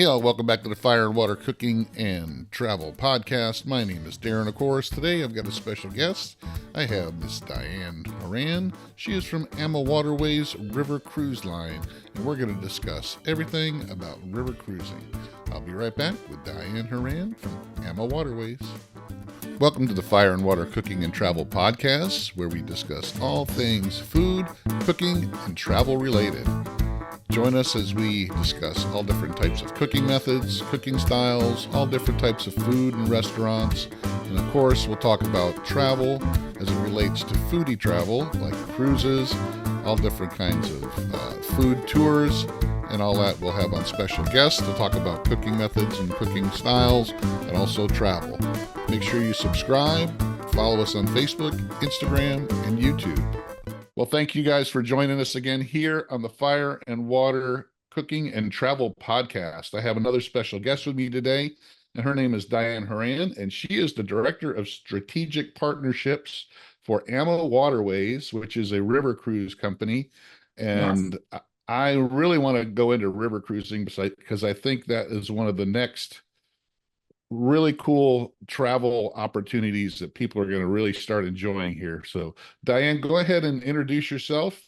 Hey all, welcome back to the Fire and Water Cooking and Travel Podcast. My name is Darren, of course. Today I've got a special guest. I have Miss Diane Horan. She is from AmaWaterways River Cruise Line, and we're going to discuss everything about river cruising. I'll be right back with Diane Horan from AmaWaterways. Welcome to the Fire and Water Cooking and Travel Podcast, where we discuss all things food, cooking, and travel related. Join us as we discuss all different types of cooking methods, cooking styles, all different types of food and restaurants. And of course, we'll talk about travel as it relates to foodie travel, like cruises, all different kinds of food tours, and all that we'll have on special guests to talk about cooking methods and cooking styles, and also travel. Make sure you subscribe, follow us on Facebook, Instagram, and YouTube. Well, thank you guys for joining us again here on the Fire and Water Cooking and Travel Podcast. I have another special guest with me today, and her name is Diane Horan, and she is the Director of Strategic Partnerships for AmaWaterways, which is a river cruise company. And yes, I really want to go into river cruising because I think that is one of the next really cool travel opportunities that people are going to really start enjoying here. So Diane, go ahead and introduce yourself.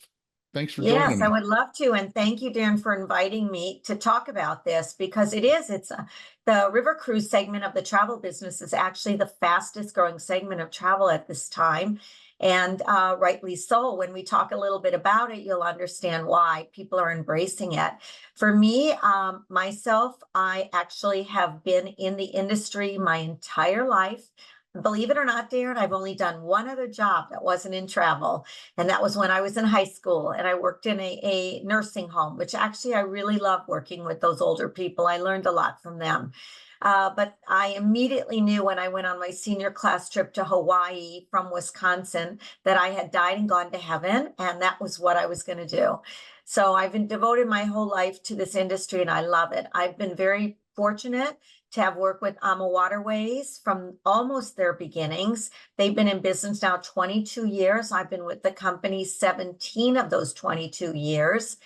Thanks for joining me. Yes, I would love to. And thank you, Darren, for inviting me to talk about this because the river cruise segment of the travel business is actually the fastest growing segment of travel at this time. And rightly so. When we talk a little bit about it, you'll understand why people are embracing it. For me, myself, I actually have been in the industry my entire life. Believe it or not, Darren, I've only done one other job that wasn't in travel. And that was when I was in high school and I worked in a nursing home, which actually I really love working with those older people. I learned a lot from them. But I immediately knew when I went on my senior class trip to Hawaii from Wisconsin that I had died and gone to heaven, and that was what I was going to do. So I've been devoted my whole life to this industry, and I love it. I've been very fortunate to have worked with AmaWaterways from almost their beginnings. They've been in business now 22 years. I've been with the company 17 of those 22 years.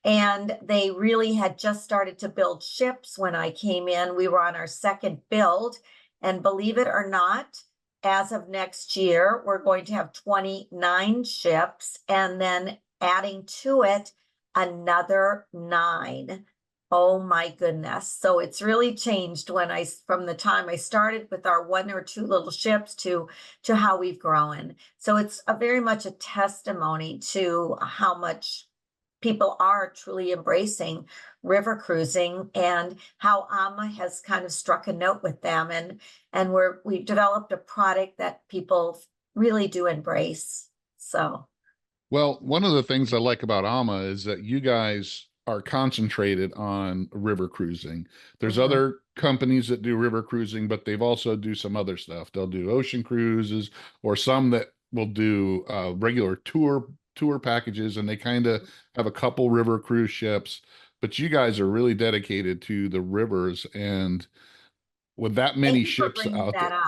And they really had just started to build ships when I came in. We were on our second build. And believe it or not, as of next year, we're going to have 29 ships and then adding to it another 9. Oh my goodness. So it's really changed from the time I started with our 1 or 2 little ships to how we've grown. So it's very much a testimony to how much people are truly embracing river cruising and how AMA has kind of struck a note with them. And we've developed a product that people really do embrace. So. Well, one of the things I like about AMA is that you guys are concentrated on river cruising. There's other companies that do river cruising, but they've also do some other stuff. They'll do ocean cruises or some that will do regular tour packages, and they kind of have a couple river cruise ships, but you guys are really dedicated to the rivers, and with that many ships out there.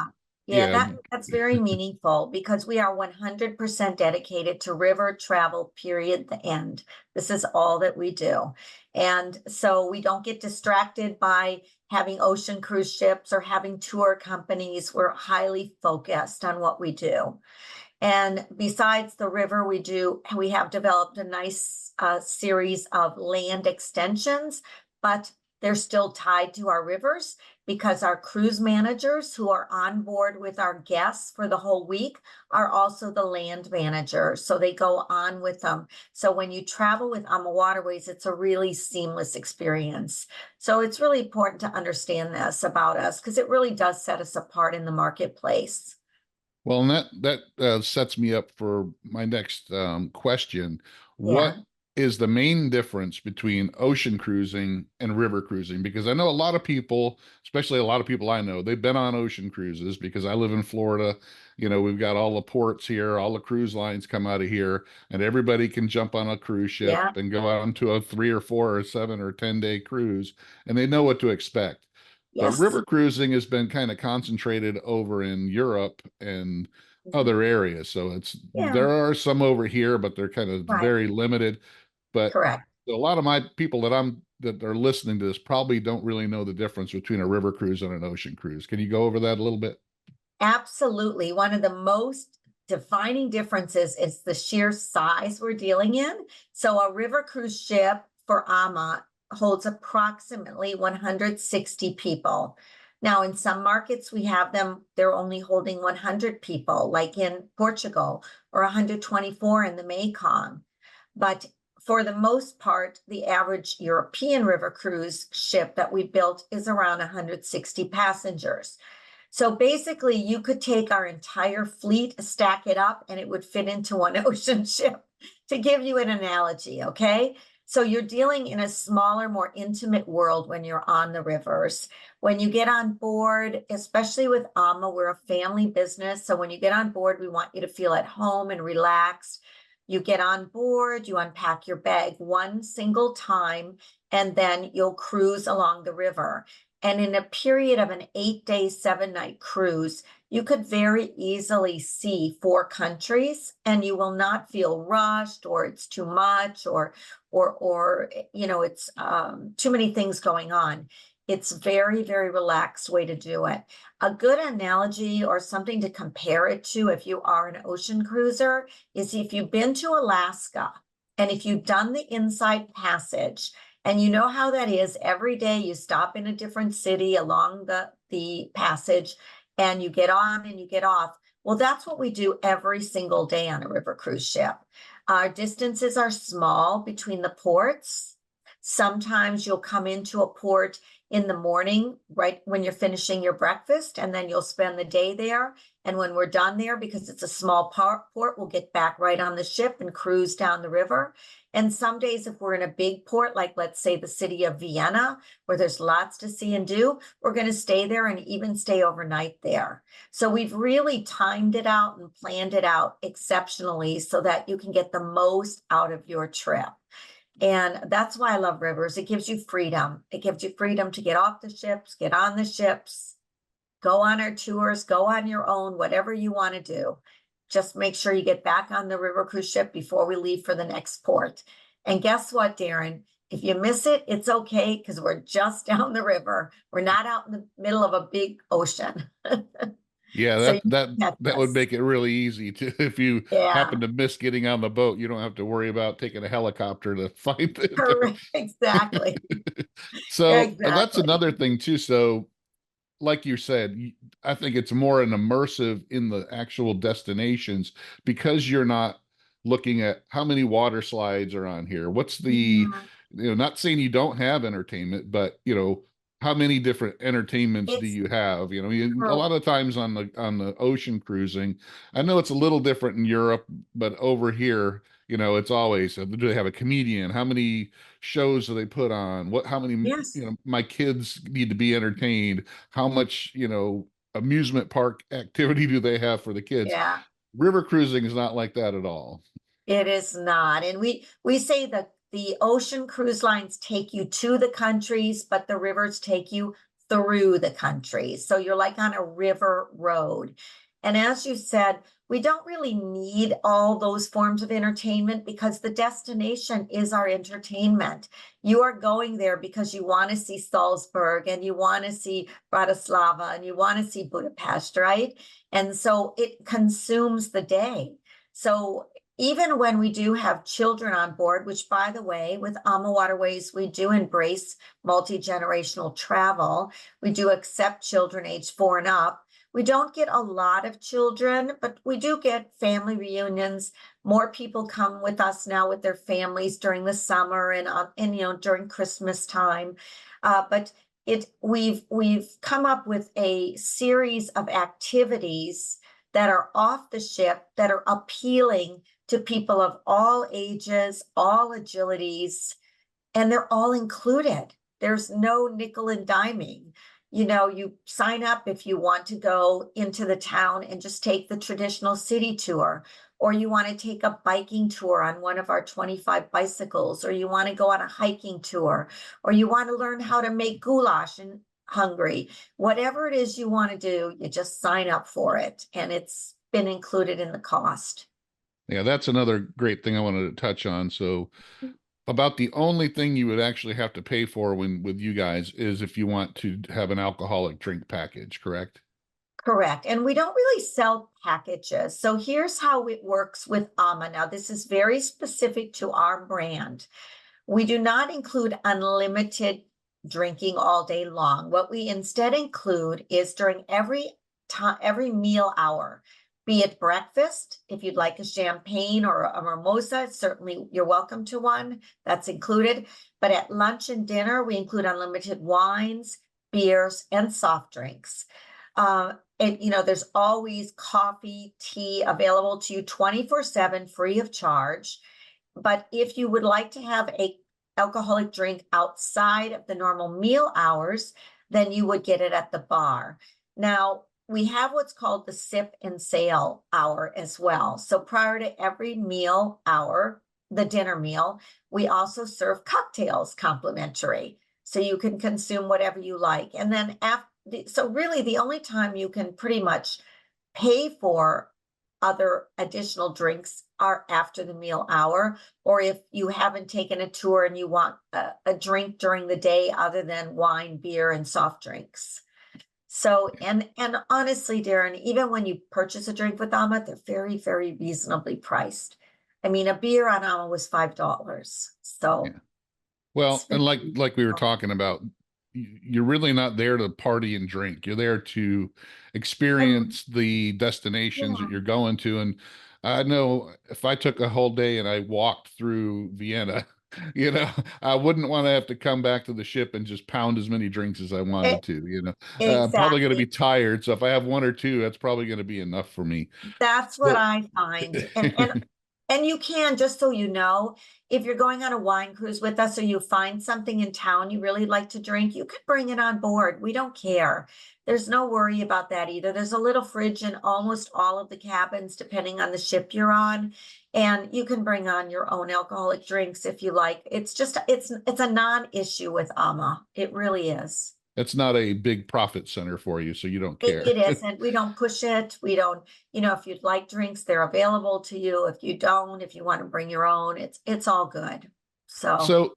Yeah, that's very meaningful because we are 100% dedicated to river travel, period, the end. This is all that we do. And so we don't get distracted by having ocean cruise ships or having tour companies. We're highly focused on what we do. And besides the river, we have developed a nice series of land extensions, but they're still tied to our rivers because our cruise managers who are on board with our guests for the whole week are also the land managers. So they go on with them. So when you travel with AmaWaterways, it's a really seamless experience. So it's really important to understand this about us because it really does set us apart in the marketplace. Well, and that sets me up for my next question. What is the main difference between ocean cruising and river cruising? Because I know a lot of people, especially a lot of people I know, they've been on ocean cruises because I live in Florida. You know, we've got all the ports here, all the cruise lines come out of here, and everybody can jump on a cruise ship and go out into a 3 or 4 or 7 or 10-day cruise, and they know what to expect. But river cruising has been kind of concentrated over in Europe and other areas. So there are some over here, but they're kind of very limited. But correct. A lot of my people that I'm that are listening to this probably don't really know the difference between a river cruise and an ocean cruise. Can you go over that a little bit? Absolutely. One of the most defining differences is the sheer size we're dealing in. So a river cruise ship for AMA holds approximately 160 people. Now, in some markets, we have them, they're only holding 100 people, like in Portugal, or 124 in the Mekong. But for the most part, the average European river cruise ship that we built is around 160 passengers. So basically, you could take our entire fleet, stack it up, and it would fit into one ocean ship, to give you an analogy, okay? So you're dealing in a smaller, more intimate world when you're on the rivers. When you get on board, especially with AMA, we're a family business. So when you get on board, we want you to feel at home and relaxed. You get on board, you unpack your bag one single time, and then you'll cruise along the river. And in a period of an 8-day, 7-night cruise, you could very easily see 4 countries, and you will not feel rushed or it's too much or it's too many things going on. It's very, very relaxed way to do it. A good analogy or something to compare it to if you are an ocean cruiser is if you've been to Alaska and if you've done the Inside Passage, and you know how that is. Every day you stop in a different city along the passage, and you get on and you get off. Well, that's what we do every single day on a river cruise ship. Our distances are small between the ports. Sometimes you'll come into a port in the morning, right when you're finishing your breakfast, and then you'll spend the day there. And when we're done there, because it's a small port, we'll get back right on the ship and cruise down the river. And some days, if we're in a big port, like let's say the city of Vienna, where there's lots to see and do, we're going to stay there and even stay overnight there. So we've really timed it out and planned it out exceptionally so that you can get the most out of your trip. And that's why I love rivers. It gives you freedom. It gives you freedom to get off the ships, get on the ships, go on our tours, go on your own, whatever you want to do. Just make sure you get back on the river cruise ship before we leave for the next port. And guess what, Darren? If you miss it, it's okay, because we're just down the river. We're not out in the middle of a big ocean. Yeah, So you that catch that would us. make it really easy to if you Yeah, happen to miss getting on the boat, you don't have to worry about taking a helicopter to find it. correct. Exactly. So that's Exactly. another thing too. So like you said, I think it's more an immersive in the actual destinations because you're not looking at how many water slides are on here. What's the, Yeah, not saying you don't have entertainment, but how many different entertainments do it's you have? A true. lot of times on the ocean cruising, I know it's a little different in Europe, but over here, it's always, do they have a comedian? How many shows do they put on? How many, Yes. my kids need to be entertained, how much amusement park activity do they have for the kids? Yeah. River cruising is not like that at all. It is not. And we say that the ocean cruise lines take you to the countries, but the rivers take you through the countries. So you're like on a river road. And as you said, we don't really need all those forms of entertainment because the destination is our entertainment. You are going there because you want to see Salzburg and you want to see Bratislava and you want to see Budapest, right? And so it consumes the day. So even when we do have children on board, which by the way, with AmaWaterways, we do embrace multi-generational travel. We do accept children age 4 and up. We don't get a lot of children, but we do get family reunions. More people come with us now with their families during the summer and during Christmas time. But we've come up with a series of activities that are off the ship that are appealing to people of all ages, all agilities, and they're all included. There's no nickel and diming. You sign up if you want to go into the town and just take the traditional city tour, or you want to take a biking tour on one of our 25 bicycles, or you want to go on a hiking tour, or you want to learn how to make goulash in Hungary. Whatever it is you want to do, you just sign up for it, and it's been included in the cost. Yeah, that's another great thing I wanted to touch on. So About the only thing you would actually have to pay for when with you guys is if you want to have an alcoholic drink package, correct? Correct. And we don't really sell packages. So here's how it works with Ama. Now, this is very specific to our brand. We do not include unlimited drinking all day long. What we instead include is during every time, every meal hour, be it breakfast, if you'd like a champagne or a mimosa, certainly you're welcome to one. That's included. But at lunch and dinner, we include unlimited wines, beers, and soft drinks. And there's always coffee, tea available to you 24/7, free of charge. But if you would like to have a alcoholic drink outside of the normal meal hours, then you would get it at the bar. Now, we have what's called the sip and sail hour as well. So prior to every meal hour, the dinner meal, we also serve cocktails complimentary. So you can consume whatever you like. And then so really the only time you can pretty much pay for other additional drinks are after the meal hour, or if you haven't taken a tour and you want a drink during the day other than wine, beer, and soft drinks. So, and honestly, Darren, even when you purchase a drink with Ama, they're very, very reasonably priced. I mean, a beer on Ama was $5. Yeah. So Well, it's and very like we were reasonable. talking about, you're really not there to party and drink. You're there to And experience the destinations that yeah, you're going to. And I know if I took a whole day and I walked through Vienna, you know, I wouldn't want to have to come back to the ship and just pound as many drinks as I wanted it, to, you know. I'm probably going to be exactly. tired. So if I have one or two, that's probably going to be enough for me. That's what So I find. And you can, just so you know, if you're going on a wine cruise with us or you find something in town you really like to drink, you could bring it on board. We don't care. There's no worry about that either. There's a little fridge in almost all of the cabins, depending on the ship you're on. And you can bring on your own alcoholic drinks if you like. It's a non-issue with Ama. It really is. it's not a big profit center for you, so you don't care. It isn't. We don't push it. We don't, if you'd like drinks, they're available to you. If you don't, if you want to bring your own, it's all good. So, So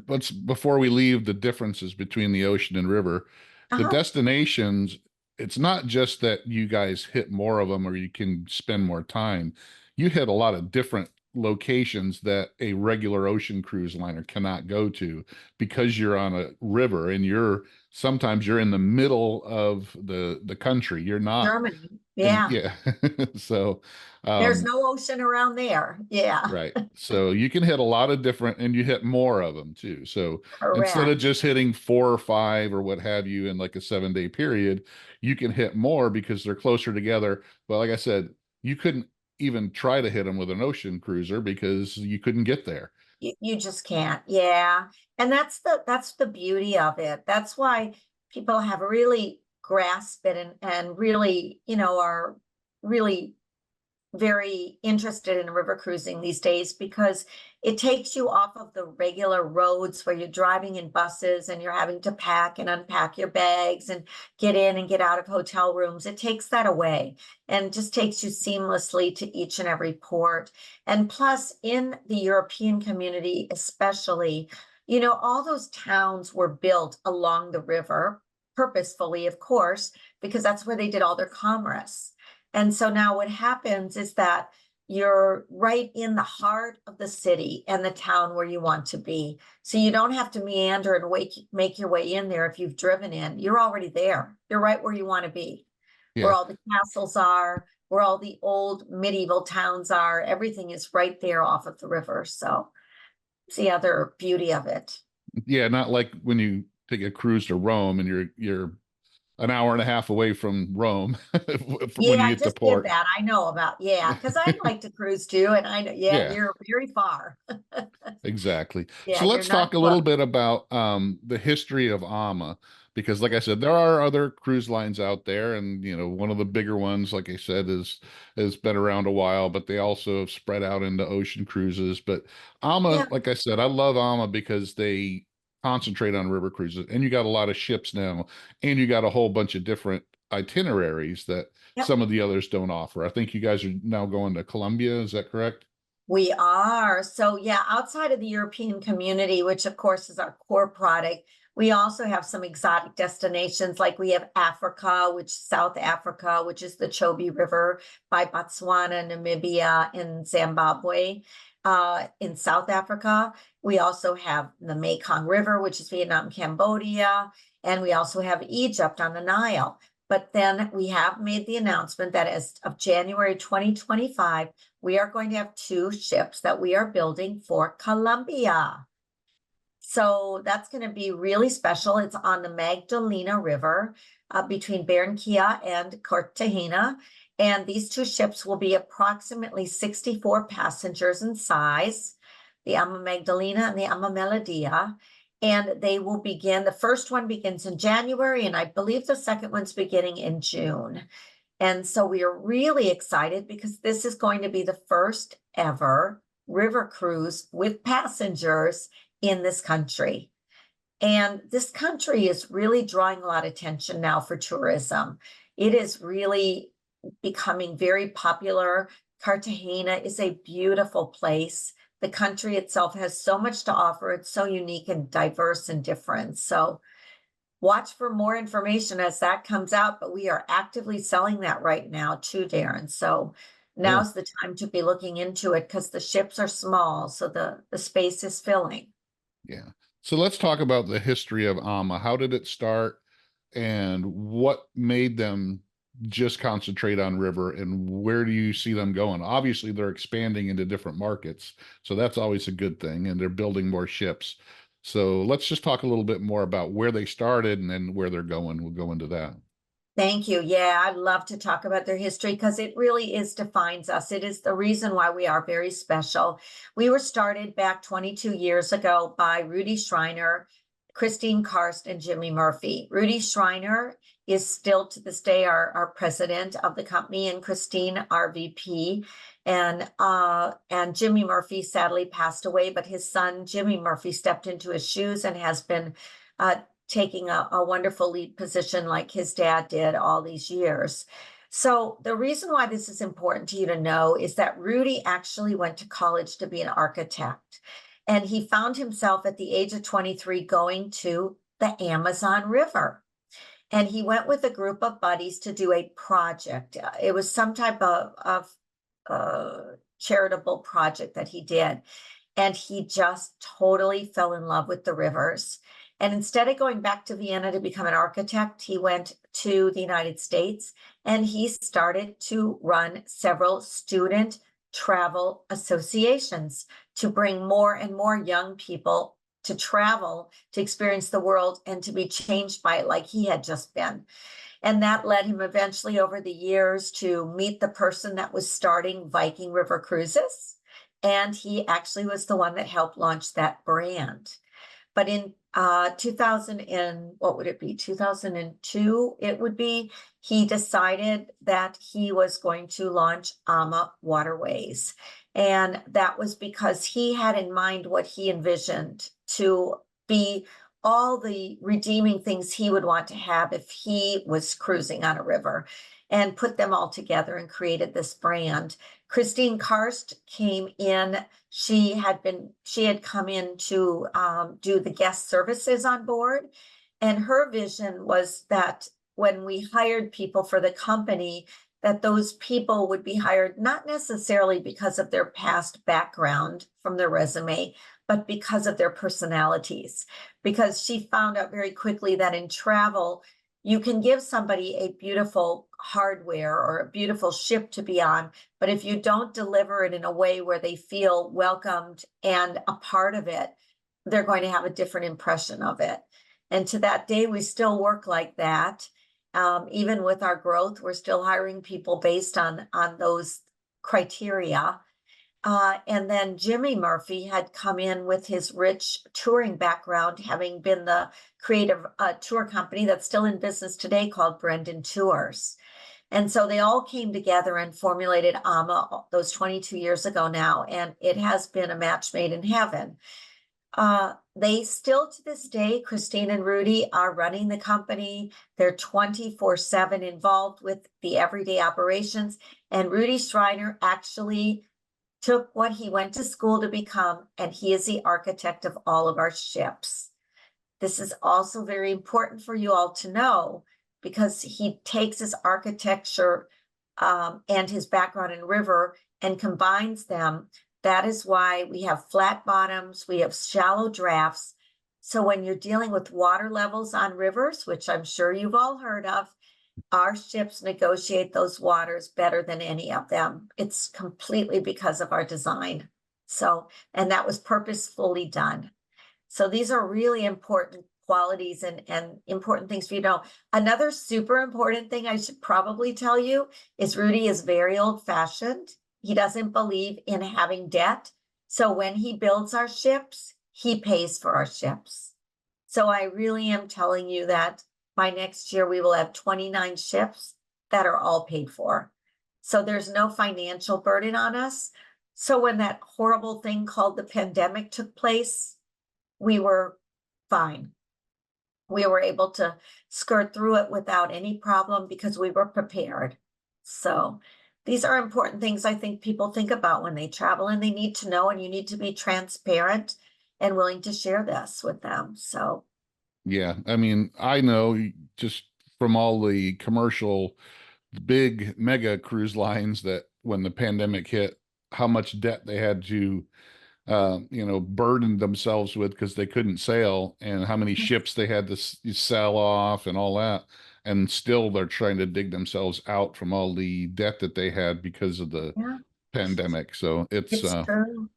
let's before we leave the differences between the ocean and river, the uh-huh, destinations, it's not just that you guys hit more of them or you can spend more time. You hit a lot of different locations that a regular ocean cruise liner cannot go to because you're on a river and sometimes you're in the middle of the country. You're not Germany. in, Yeah. yeah. So There's um no ocean around there. Yeah. right. So you can hit a lot of different, and you hit more of them too. So instead of Correct. just hitting four or five or what have you in like a 7 day period, you can hit more because they're closer together. But like I said, you couldn't even try to hit them with an ocean cruiser because you couldn't get there. You just can't. Yeah. And that's the beauty of it. That's why people have really grasped it and really, are really very interested in river cruising these days because it takes you off of the regular roads where you're driving in buses and you're having to pack and unpack your bags and get in and get out of hotel rooms. It takes that away and just takes you seamlessly to each and every port. And plus, in the European community, especially, all those towns were built along the river purposefully, of course, because that's where they did all their commerce. And so now what happens is that you're right in the heart of the city and the town where you want to be. So you don't have to meander and make your way in there if you've driven in. You're already there. You're right where you want to be, where Yeah. all the castles are, where all the old medieval towns are. Everything is right there off of the river. So it's the other beauty of it. Yeah. Not like when you take a cruise to Rome and you're an hour and a half away from Rome from when Yeah, you I get to just did port. that. I know about, yeah, because I like to cruise too. And I know, yeah, Yeah. you're very far. Exactly. Yeah, So you're let's not talk a little close. bit about the history of AMA, because like I said, there are other cruise lines out there, and one of the bigger ones, like I said, has been around a while, but they also have spread out into ocean cruises. But Yeah, AMA, like I said, I love AMA because they concentrate on river cruises, and you got a lot of ships now, and you got a whole bunch of different itineraries that yep. some of the others don't offer. I think you guys are now going to Colombia, is that correct? We are. So yeah, outside of the European community, which of course is our core product, we also have some exotic destinations. Like we have Africa, which South Africa, which is the Chobe River by Botswana, Namibia, and Zimbabwe. In South Africa, we also have the Mekong River, which is Vietnam, Cambodia, and we also have Egypt on the Nile. But then we have made the announcement that as of January 2025, we are going to have 2 ships that we are building for Colombia. So that's going to be really special. It's on the Magdalena River between Barranquilla and Cartagena. And these 2 ships will be approximately 64 passengers in size, the Ama Magdalena and the Ama Melodia. And they will begin, the first one begins in January, and I believe the second one's beginning in June. And so we are really excited because this is going to be the first ever river cruise with passengers in this country. And this country is really drawing a lot of attention now for tourism. It is really becoming very popular. Cartagena is a beautiful place. The country itself has so much to offer. It's so unique and diverse and different. So watch for more information as that comes out, but we are actively selling that right now too, Darren. So now's the time to be looking into it because the ships are small, so the space is filling. Yeah. So let's talk about the history of AMA. How did it start and what made them just concentrate on river, and where do you see them going? Obviously, they're expanding into different markets, so that's always a good thing, and they're building more ships. So let's just talk a little bit more about where they started and then where they're going. We'll go into that. Thank you. Yeah, I'd love to talk about their history because it really defines us. It is the reason why we are very special. We were started back 22 years ago by Rudy Schreiner, Christine Karst, and Jimmy Murphy. Rudy Schreiner is still to this day our president of the company, and Christine our VP. And Jimmy Murphy sadly passed away, but his son Jimmy Murphy stepped into his shoes and has been taking a wonderful lead position like his dad did all these years. So the reason why this is important to you to know is that Rudy actually went to college to be an architect. And he found himself at the age of 23 going to the Amazon River. And he went with a group of buddies to do a project. It was some type of charitable project that he did. And he just totally fell in love with the rivers. And instead of going back to Vienna to become an architect, he went to the United States and he started to run several student travel associations to bring more and more young people to travel, to experience the world, and to be changed by it like he had just been. And that led him eventually over the years to meet the person that was starting Viking River Cruises. And he actually was the one that helped launch that brand. But in 2000 and what would it be? 2002, it would be, he decided that he was going to launch AmaWaterways. And that was because he had in mind what he envisioned to be all the redeeming things he would want to have if he was cruising on a river, and put them all together and created this brand. Christine Karst came in. She had come in to do the guest services on board. And her vision was that when we hired people for the company, that those people would be hired not necessarily because of their past background from their resume, but because of their personalities. Because she found out very quickly that in travel, you can give somebody a beautiful hardware or a beautiful ship to be on, but if you don't deliver it in a way where they feel welcomed and a part of it, they're going to have a different impression of it. And to that day, we still work like that. Even with our growth, we're still hiring people based on those criteria. And then Jimmy Murphy had come in with his rich touring background, having been the creative tour company that's still in business today called Brendan Tours. And so they all came together and formulated AMA those 22 years ago now, and it has been a match made in heaven. They still to this day, Christine and Rudy are running the company. They're 24/7 involved with the everyday operations. And Rudy Schreiner actually took what he went to school to become, and he is the architect of all of our ships. This is also very important for you all to know because he takes his architecture and his background in river and combines them. That is why we have flat bottoms, we have shallow drafts. So when you're dealing with water levels on rivers, which I'm sure you've all heard of, our ships negotiate those waters better than any of them. It's completely because of our design. So, and that was purposefully done. So these are really important qualities and important things for you to know. Another super important thing I should probably tell you is Rudy is very old-fashioned. He doesn't believe in having debt. So when he builds our ships, he pays for our ships. So I really am telling you that by next year, we will have 29 ships that are all paid for. So there's no financial burden on us. So when that horrible thing called the pandemic took place, we were fine. We were able to skirt through it without any problem because we were prepared. So these are important things I think people think about when they travel, and they need to know, and you need to be transparent and willing to share this with them. So Yeah, I mean, I know just from all the commercial, big mega cruise lines that when the pandemic hit, how much debt they had to, burden themselves with because they couldn't sail, and how many ships they had to sell off and all that. And still they're trying to dig themselves out from all the debt that they had because of the yeah, pandemic. So it's true.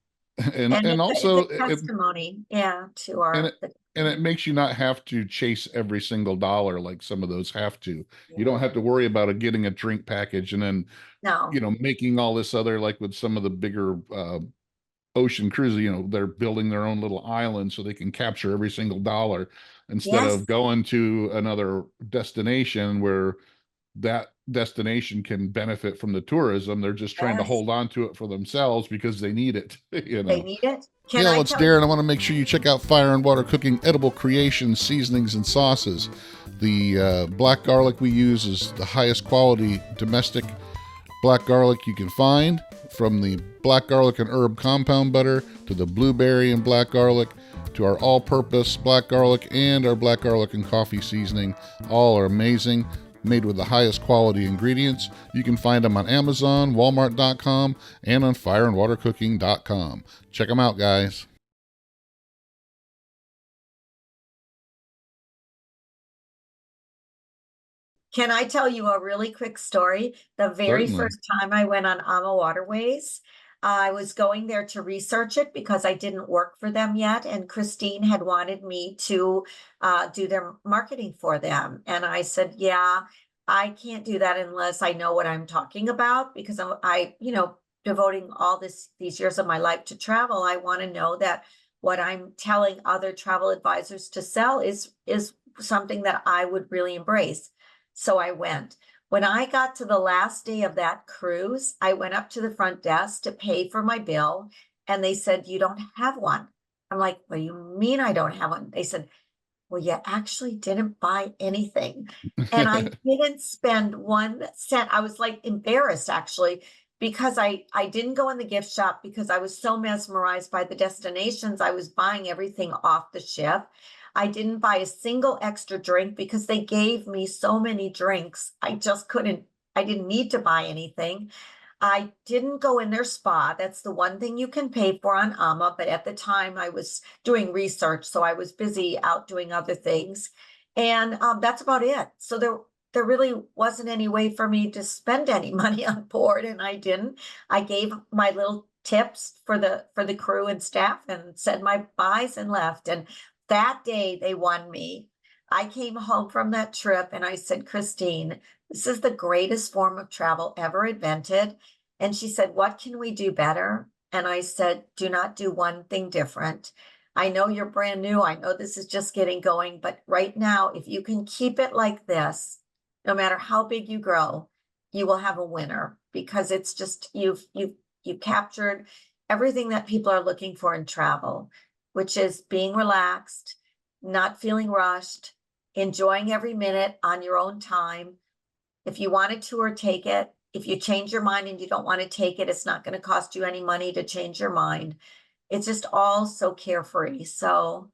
and And and it's also a testimony, yeah, to and our, it and it makes you not have to chase every single dollar like some of those have to. You don't have to worry about getting a drink package and then, no, making all this other, like with some of the bigger ocean cruises, they're building their own little island so they can capture every single dollar instead yes, of going to another destination where that destination can benefit from the tourism. They're just trying to yes, hold on to it for themselves because they need it, they need it. Hey, Can all, I it's tell you? Darren. I want to make sure you check out Fire and Water Cooking Edible Creations, Seasonings, and Sauces. The black garlic we use is the highest quality domestic black garlic you can find, from the black garlic and herb compound butter to the blueberry and black garlic to our all-purpose black garlic and our black garlic and coffee seasoning. All are amazing, made with the highest quality ingredients. You can find them on Amazon, Walmart.com, and on fireandwatercooking.com. Check them out, guys. Can I tell you a really quick story? The very Certainly. first time I went on AmaWaterways, I was going there to research it because I didn't work for them yet, and Christine had wanted me to do their marketing for them. And I said, yeah, I can't do that unless I know what I'm talking about, because devoting all these years of my life to travel, I want to know that what I'm telling other travel advisors to sell is something that I would really embrace. So I went. When I got to the last day of that cruise, I went up to the front desk to pay for my bill, and they said, "You don't have one." I'm like, "What do you mean I don't have one?" They said, "Well, you actually didn't buy anything." And I didn't spend 1 cent. I was like embarrassed actually, because I didn't go in the gift shop because I was so mesmerized by the destinations. I was buying everything off the ship. I didn't buy a single extra drink because they gave me so many drinks. I didn't need to buy anything. I didn't go in their spa. That's the one thing you can pay for on Ama, but at the time I was doing research, so I was busy out doing other things. And that's about it. So there really wasn't any way for me to spend any money on board, and I didn't. I gave my little tips for the crew and staff and said my byes and left. And that day they won me. I came home from that trip and I said, Christine, this is the greatest form of travel ever invented. And she said, what can we do better? And I said, do not do one thing different. I know you're brand new. I know this is just getting going, but right now, if you can keep it like this, no matter how big you grow, you will have a winner, because it's just, you've captured everything that people are looking for in travel, which is being relaxed, not feeling rushed, enjoying every minute on your own time. If you want a tour, take it. if you change your mind and you don't want to take it, it's not going to cost you any money to change your mind. It's just all so carefree. So,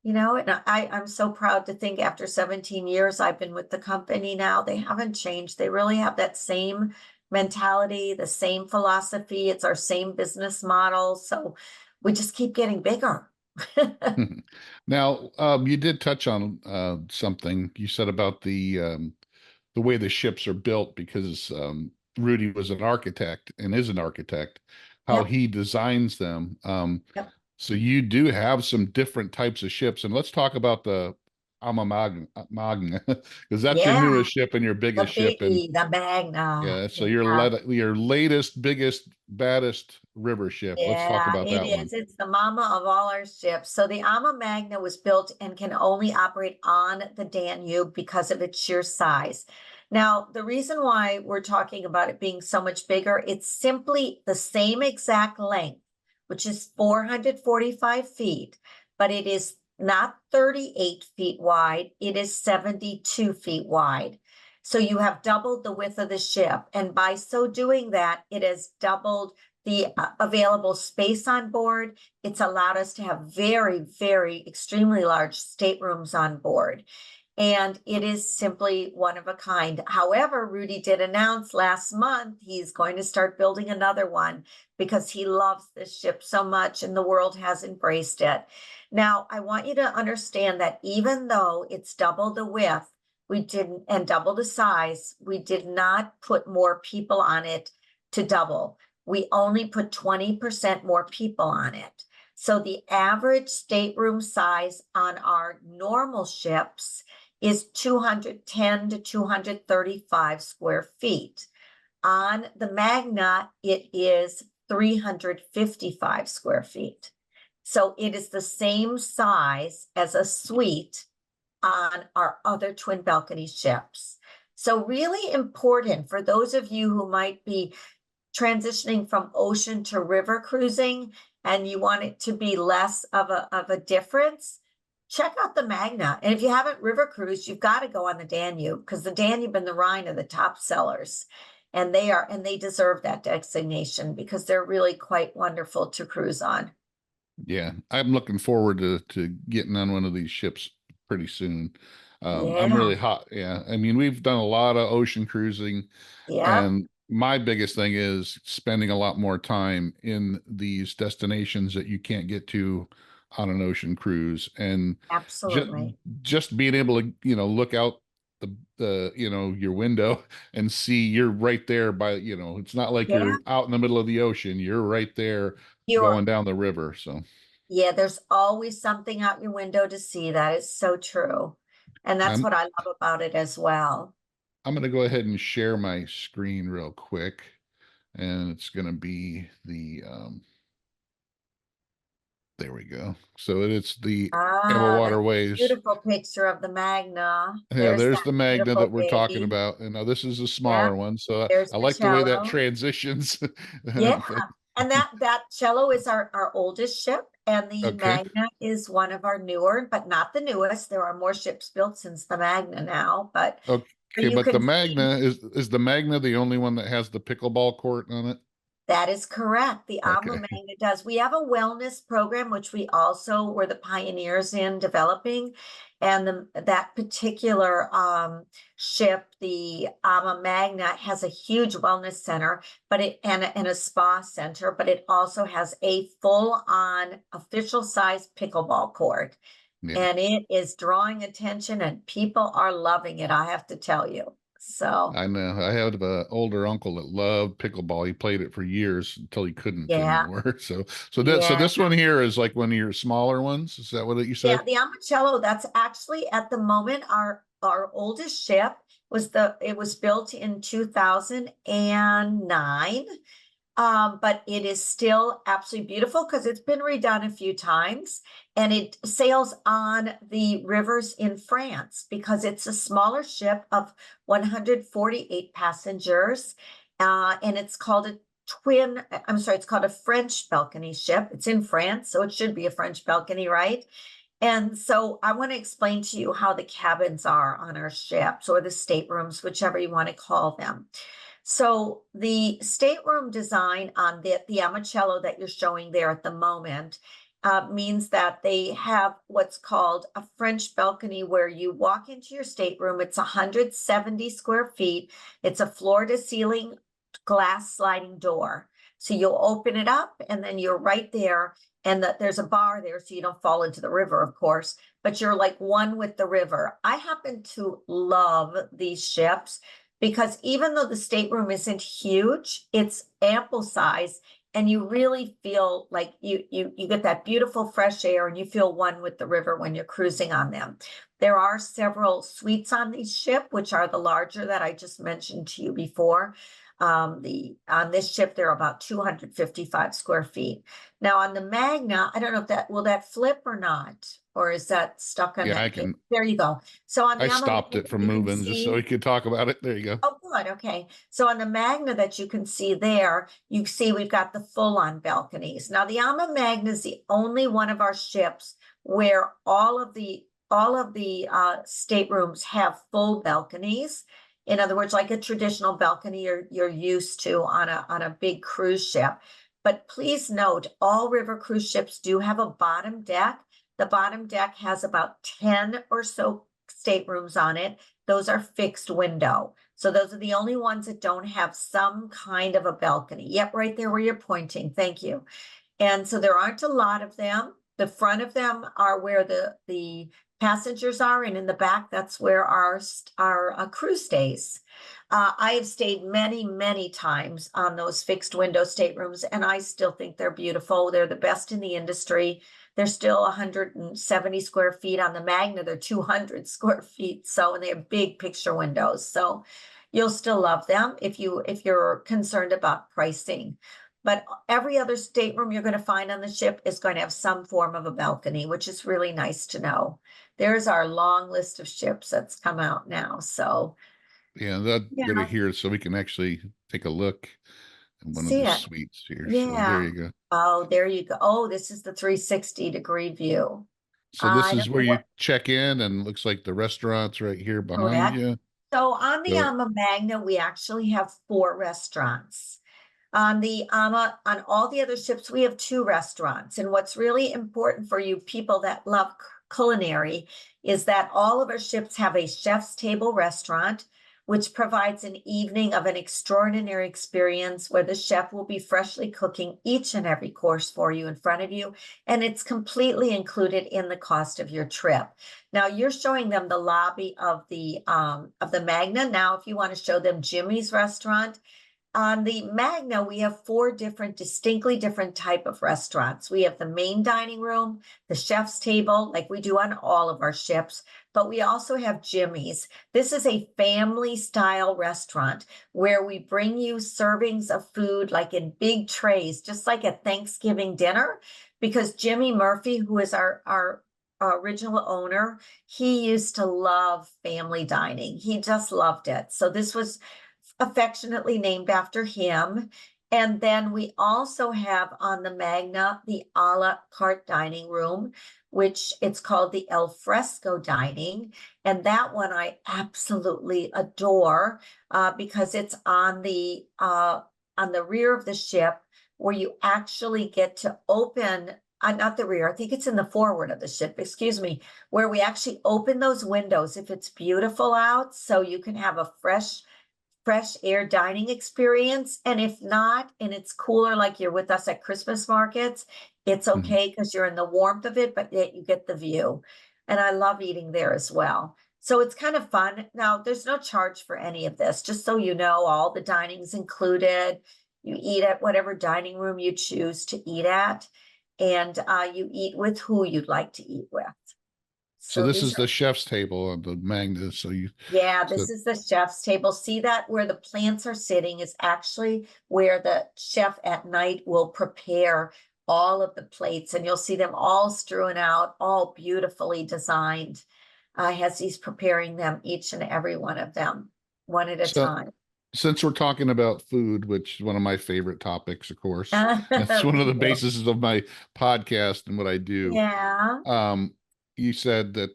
and I'm so proud to think after 17 years I've been with the company now, they haven't changed. They really have that same mentality, the same philosophy. It's our same business model. So we just keep getting bigger. Now, you did touch on something you said about the way the ships are built because Rudy was an architect and is an architect, how Yep, he designs them. yep. So you do have some different types of ships, and let's talk about the Magna because that's your Yeah, newest ship and your the biggest ship, and biggie, the Magna. yeah, so Yeah. your latest, biggest, baddest river ship. Let's talk Yeah, about it that one. is. It's the mama of all our ships. So the Ama Magna was built and can only operate on the Danube because of its sheer size. Now, the reason why we're talking about it being so much bigger, it's simply the same exact length, which is 445 feet, but it is not 38 feet wide, it is 72 feet wide. So you have doubled the width of the ship. And by so doing that, it has doubled the available space on board. It's allowed us to have very, very extremely large staterooms on board. And it is simply one of a kind. However, Rudy did announce last month he's going to start building another one because he loves this ship so much and the world has embraced it. Now, I want you to understand that even though it's double the width, we didn't, and double the size, we did not put more people on it to double. We only put 20% more people on it. So the average stateroom size on our normal ships is 210 to 235 square feet. On the Magna, it is 355 square feet. So it is the same size as a suite on our other twin balcony ships. So really important for those of you who might be transitioning from ocean to river cruising and you want it to be less of a difference, check out the Magna. And if you haven't river cruised, you've got to go on the Danube because the Danube and the Rhine are the top sellers. And they deserve that designation because they're really quite wonderful to cruise on. Yeah, I'm looking forward to getting on one of these ships pretty soon. I'm Yeah, really hot. Yeah, I mean, we've done a lot of ocean cruising, yeah, and my biggest thing is spending a lot more time in these destinations that you can't get to on an ocean cruise, and just absolutely. just being able to look out the your window and see you're right there by it's not like Yeah, you're out in the middle of the ocean. You're right there you're going down the river. So Yeah, there's always something out your window to see. That is so true. And that's I'm what I love about it as well. I'm going to go ahead and share my screen real quick, and it's going to be the there we go. So it's the Emma Ah, that's a Waterways. beautiful picture of the Magna. Yeah, There's there's that the Magna that beautiful we're talking baby. about, and now this is a Yeah, smaller one. So there's I the like the way that cello. transitions. Yeah. And that cello is our oldest ship, and the Okay, Magna is one of our newer, but not the newest. There are more ships built since the Magna now, but okay, you but the can see. Magna is the Magna the only one that has the pickleball court on it? That is correct. The Alma Okay, Magna does. We have a wellness program, which we also were the pioneers in developing. And that particular ship, the Alma Magna, has a huge wellness center, but and a spa center, but it also has a full-on official size pickleball court. yeah. And it is drawing attention and people are loving it, I have to tell you. So I know. I had an older uncle that loved pickleball. He played it for years until he couldn't yeah, anymore. So yeah. this one here is like one of your smaller ones. Is that what you Yeah, said? the Amacello, that's actually at the moment our oldest ship it was built in 2009. But it is still absolutely beautiful because it's been redone a few times and it sails on the rivers in France because it's a smaller ship of 148 passengers. And it's called it's called a French balcony ship. It's in France, so it should be a French balcony, right? And so I want to explain to you how the cabins are on our ships or the staterooms, whichever you want to call them. So the stateroom design on the Amacello that you're showing there at the moment means that they have what's called a French balcony where you walk into your stateroom. It's 170 square feet. It's a floor to ceiling glass sliding door. So you'll open it up and then you're right there. And there's a bar there so you don't fall into the river, of course, but you're like one with the river. I happen to love these ships because even though the stateroom isn't huge, it's ample size and you really feel like you get that beautiful fresh air and you feel one with the river when you're cruising on them. There are several suites on this ship, which are the larger that I just mentioned to you before. On this ship, they're about 255 square feet. Now on the Magna, I don't know if will that flip or not, or is that stuck on Yeah, that? There you go. So on I the stopped Magna, it from you can moving just so see. we could talk about it. There you go. Oh, good. Okay. So on the Magna that you can see there, you see we've got the full-on balconies. Now the Ama Magna is the only one of our ships where all of the staterooms have full balconies. In other words, like a traditional balcony you're used to on a big cruise ship. But please note, all river cruise ships do have a bottom deck. The bottom deck has about 10 or so staterooms on it. Those are fixed window. So those are the only ones that don't have some kind of a balcony. Yep, right there where you're pointing. Thank you. And so there aren't a lot of them. The front of them are where the passengers are, and in the back, that's where our crew stays. I have stayed many, many times on those fixed window staterooms, and I still think they're beautiful. They're the best in the industry. They're still 170 square feet. On the Magna, they're 200 square feet. So, and they have big picture windows. So you'll still love them if you're concerned about pricing. But every other stateroom you're going to find on the ship is going to have some form of a balcony, which is really nice to know. There's our long list of ships that's come out now. So Yeah, that go to yeah, here so we can actually take a look at one of see the it. suites here. So there Yeah. you go. Oh, there you go. Oh, this is the 360-degree view. So this I is don't where know you what. check in, and looks like the restaurant's right here behind Correct. you. So on the So Ama Magna, we actually have 4 restaurants. On all the other ships, we have 2 restaurants. And what's really important for you people that love culinary is that all of our ships have a chef's table restaurant, which provides an evening of an extraordinary experience where the chef will be freshly cooking each and every course for you in front of you. And it's completely included in the cost of your trip. Now you're showing them the lobby of the Magna. Now, if you want to show them Jimmy's restaurant, on the Magna, we have 4 distinctly different type of restaurants. We have the main dining room, the chef's table, like we do on all of our ships, but we also have Jimmy's. This is a family style restaurant where we bring you servings of food like in big trays, just like a Thanksgiving dinner, because Jimmy Murphy, who is our original owner, he used to love family dining. He just loved it. So this was affectionately named after him. And then we also have on the Magna the a la carte dining room, which it's called the al fresco dining. And that one I absolutely adore because it's on the rear of the ship where you actually get to open not the rear, I think it's in the forward of the ship, excuse me, where we actually open those windows if it's beautiful out, so you can have a fresh air dining experience. And if not, and it's cooler, like you're with us at Christmas markets, it's mhm. okay because you're in the warmth of it, but yet you get the view. And I love eating there as well. So it's kind of fun. Now, there's no charge for any of this, just so you know, all the dining's included. You eat at whatever dining room you choose to eat at, and you eat with who you'd like to eat with. So So this these is are. the chef's table on the Magna. So you Yeah, so this is the chef's table. See that where the plants are sitting is actually where the chef at night will prepare all of the plates, and you'll see them all strewn out, all beautifully designed. As he's preparing them, each and every one of them, one at a so time. since we're talking about food, which is one of my favorite topics, of course, that's one of Me the too. bases of my podcast and what I do. Yeah. Um, you said that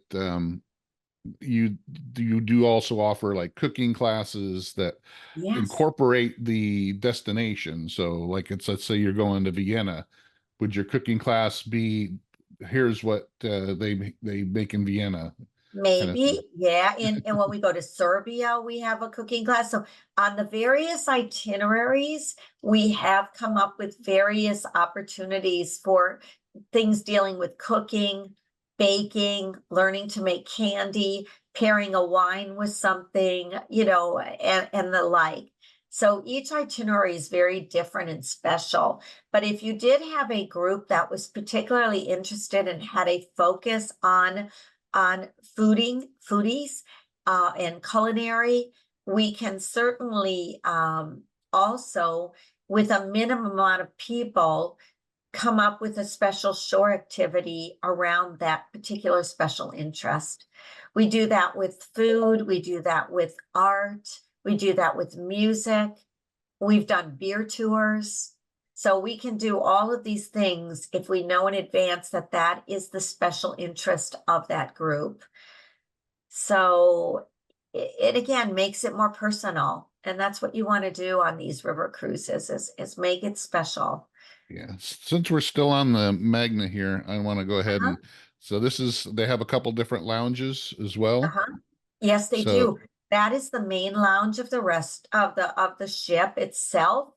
you you do also offer like cooking classes that Yes. incorporate the destination. So like let's say you're going to Vienna, would your cooking class be here's what they make in Vienna kind of thing? Maybe, yeah. And when we go to Serbia, we have a cooking class. So on the various itineraries, we have come up with various opportunities for things dealing with cooking, baking, learning to make candy, pairing a wine with something, and the like. So each itinerary is very different and special. But if you did have a group that was particularly interested and had a focus on foodies, and culinary, we can certainly, also, with a minimum amount of people, come up with a special shore activity around that particular special interest. We do that with food, we do that with art, we do that with music. We've done beer tours. So we can do all of these things if we know in advance that that is the special interest of that group. So it again makes it more personal. And that's what you want to do on these river cruises is make it special. Yeah. Since we're still on the Magna here, I want to go ahead Uh-huh, and so this is they have a couple different lounges as well. uh-huh. Yes, they So, do. That is the main lounge of the rest of the ship itself.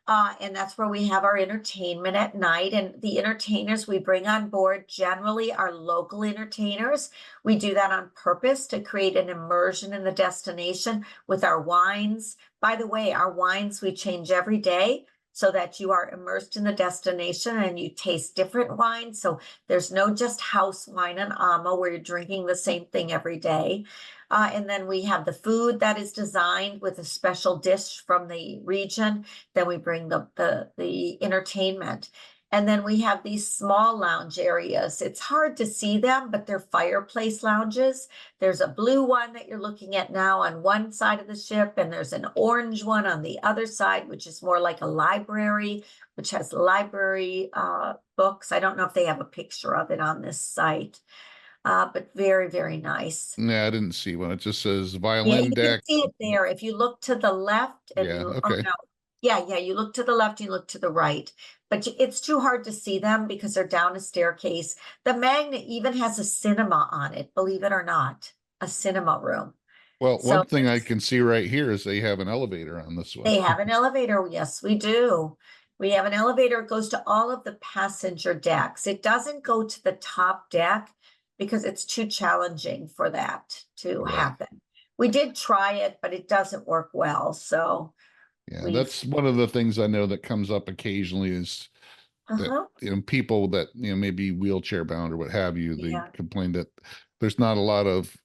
And that's where we have our entertainment at night. And the entertainers we bring on board generally are local entertainers. We do that on purpose to create an immersion in the destination with our wines. By the way, our wines we change every day so that you are immersed in the destination and you taste different wines. So there's no just house wine and Ama where you're drinking the same thing every day. And then we have the food that is designed with a special dish from the region. Then we bring the entertainment. And then we have these small lounge areas. It's hard to see them, but they're fireplace lounges. There's a blue one that you're looking at now on one side of the ship, and there's an orange one on the other side, which is more like a library, which has library books. I don't know if they have a picture of it on this site, but very, very nice. yeah, I didn't see one. It just says Yeah, violin you can deck. see it there. If you look to the left and Yeah, you, oh okay. no, yeah, you look to the left, you look to the right. But it's too hard to see them because they're down a staircase. The magnet even has a cinema on it, believe it or not, a cinema room. Well, one So thing I can see right here is they have an elevator on this one. they have an elevator. Yes, we do. We have an elevator. It goes to all of the passenger decks. It doesn't go to the top deck because it's too challenging for that to Right. happen. We did try it, but it doesn't work well. So Yeah, we've, that's one of the things I know that comes up occasionally is that uh-huh, people that maybe wheelchair bound or what have you, they yeah, complain that there's not a lot of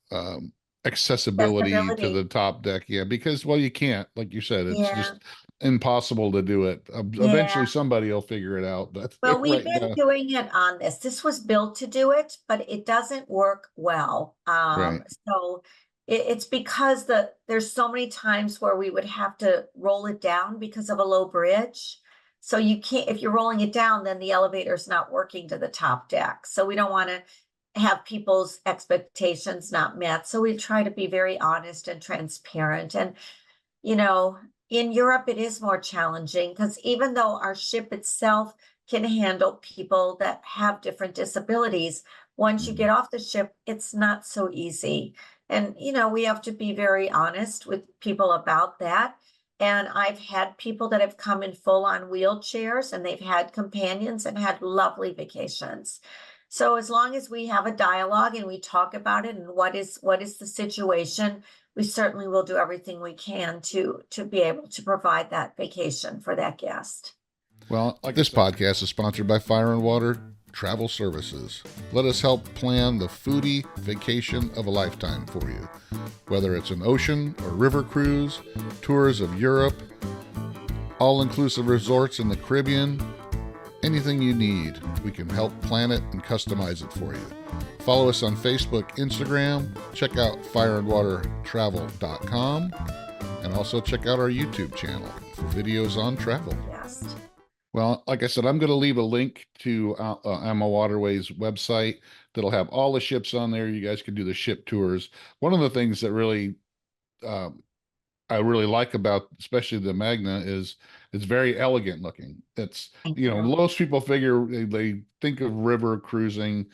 accessibility to accessibility. the top deck. Yeah, because well, you can't, like you said, it's Yeah, just impossible to do it. yeah. Eventually, somebody will figure it out, but Well, we've right been now, doing it on this. This was built to do it, but it doesn't work well. right. So it's because there's so many times where we would have to roll it down because of a low bridge. So you can't, if you're rolling it down, then the elevator's not working to the top deck. So we don't want to have people's expectations not met. So we try to be very honest and transparent. And you know, in Europe, it is more challenging because even though our ship itself can handle people that have different disabilities, once you Mhm. get off the ship, it's not so easy. And, we have to be very honest with people about that. And I've had people that have come in full on wheelchairs and they've had companions and had lovely vacations. So as long as we have a dialogue and we talk about it and what is the situation, we certainly will do everything we can to be able to provide that vacation for that guest. Well, like this podcast is sponsored by Fire and Water Travel Services. Let us help plan the foodie vacation of a lifetime for you. Whether it's an ocean or river cruise, tours of Europe, all inclusive resorts in the Caribbean, anything you need, we can help plan it and customize it for you. Follow us on Facebook, Instagram, check out fireandwatertravel.com, and also check out our YouTube channel for videos on travel. Yes. Well, like I said, I'm going to leave a link to AmaWaterways website. that'll have all the ships on there. You guys can do the ship tours. One of the things that really um, I really like about especially the Magna is it's very elegant looking. It's, Thank you know, you. most people figure they think of river cruising,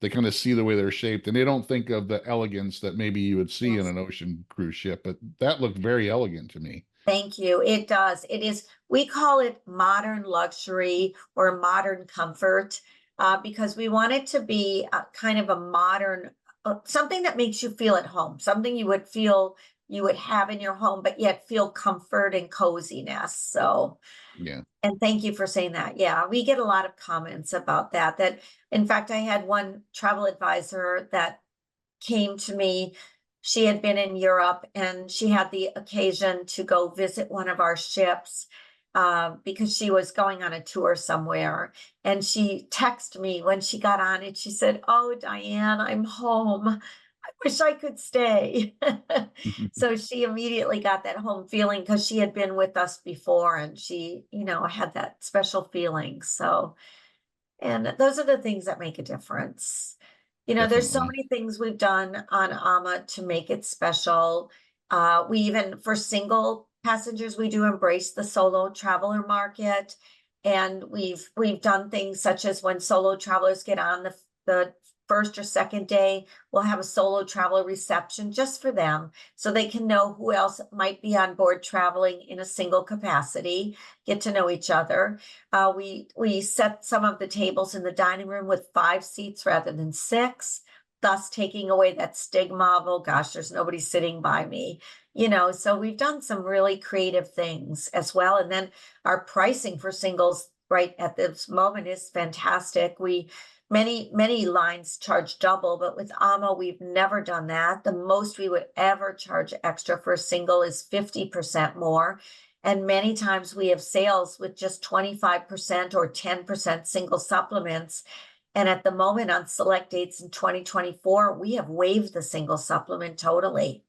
they kind of see the way they're shaped, and they don't think of the elegance that maybe you would see in Yes. an ocean cruise ship. But that looked very elegant to me. Thank you. It does. It is, we call it modern luxury or modern comfort, because we want it to be kind of a modern, something that makes you feel at home, something you would feel you would have in your home, but yet feel comfort and coziness. So, Yeah. and thank you for saying that. Yeah, we get a lot of comments about that. That, in fact, I had one travel advisor that came to me. She had been in Europe and she had the occasion to go visit one of our ships because she was going on a tour somewhere. And she texted me when she got on it. She said, "Oh, Diane, I'm home. I wish I could stay." So she immediately got that home feeling because she had been with us before and she, had that special feeling. So, and those are the things that make a difference. There's so Definitely. many things we've done on AMA to make it special. We even, for single passengers, we do embrace the solo traveler market. And we've done things such as when solo travelers get on the first or second day, we'll have a solo traveler reception just for them so they can know who else might be on board traveling in a single capacity, get to know each other. We set some of the tables in the dining room with 5 seats rather than 6, thus taking away that stigma of, oh gosh, there's nobody sitting by me. So we've done some really creative things as well. And then our pricing for singles right at this moment is fantastic. Many lines charge double, but with AMA, we've never done that. The most we would ever charge extra for a single is 50% more. And many times we have sales with just 25% or 10% single supplements. And at the moment on select dates in 2024, we have waived the single supplement totally.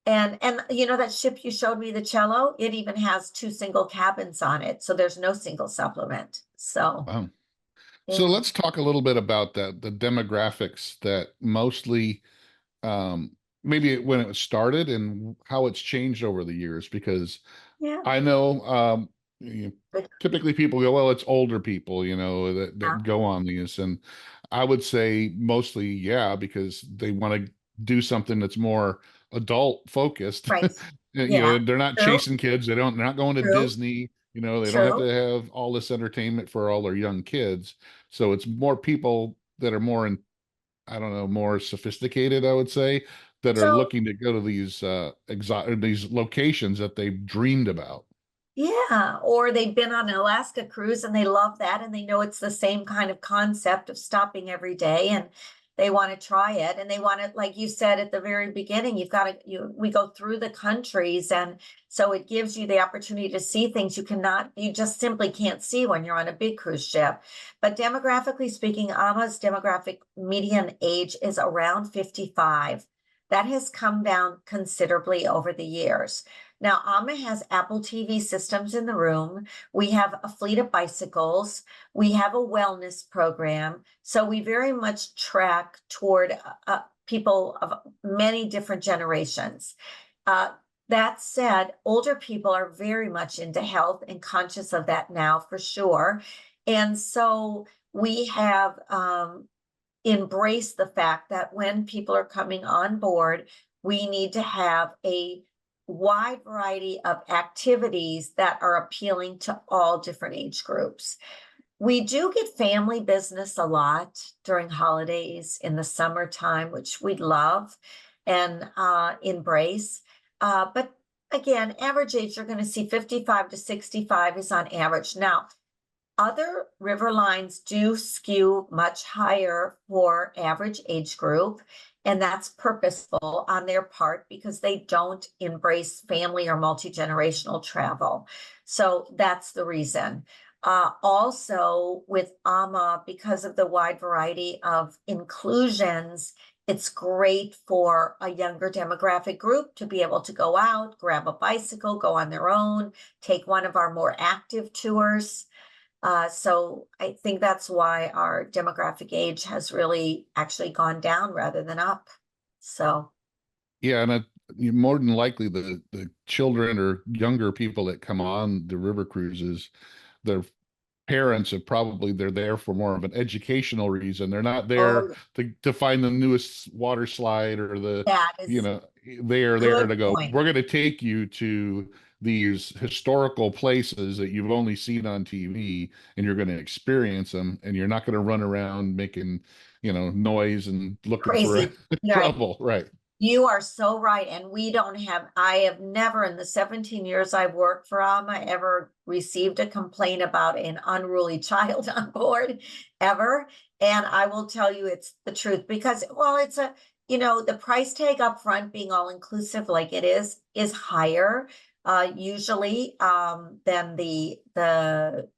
And that ship you showed me, the Cello, it even has 2 single cabins on it. So there's no single supplement. So, Wow. So yeah, let's talk a little bit about the demographics that mostly um, maybe when it started and how it's changed over the years. Because yeah, I know you good. typically people go, well, it's older people, that Yeah, go on these. And I would say mostly, yeah, because they want to do something that's more adult focused. right. Yeah, They're not true, chasing kids. They're not going to true, Disney. They don't have to true. have all this entertainment for all their young kids. So it's more people that are more I don't know, more sophisticated, I would say, that are So, looking to go to these locations that they've dreamed about. yeah, or they've been on an Alaska cruise and they love that and they know it's the same kind of concept of stopping every day and they want to try it and they want to, like you said at the very beginning, we go through the countries and so it gives you the opportunity to see things you just simply can't see when you're on a big cruise ship. But demographically speaking, AMA's demographic median age is around 55. That has come down considerably over the years. Now, AMA has Apple TV systems in the room. We have a fleet of bicycles. We have a wellness program. So we very much track toward people of many different generations. Uh, that said, older people are very much into health and conscious of that now for sure. And so we have embraced the fact that when people are coming on board, we need to have a wide variety of activities that are appealing to all different age groups. We do get family business a lot during holidays in the summertime, which we love and embrace. But again, average age, you're going to see 55 to 65 is on average. Now, other river lines do skew much higher for average age group, and that's purposeful on their part because they don't embrace family or multi-generational travel. So that's the reason. Also, with AMA, because of the wide variety of inclusions, it's great for a younger demographic group to be able to go out, grab a bicycle, go on their own, take one of our more active tours. So I think that's why our demographic age has really actually gone down rather than up. So, Yeah, and more than likely the children or younger people that come on the river cruises, their parents have probably they're there for more of an educational reason. They're not there oh, to find the newest water slide or the, that you is know, they are there good to go, point. we're going to take you to these historical places that you've only seen on TV, and you're going to experience them, and you're not going to run around making, noise and looking for Crazy. Right. trouble. Right. You are so right. And I have never in the 17 years I've worked for Alma ever received a complaint about an unruly child on board ever. And I will tell you it's the truth because, well, the price tag up front being all inclusive like it is higher, usually, than the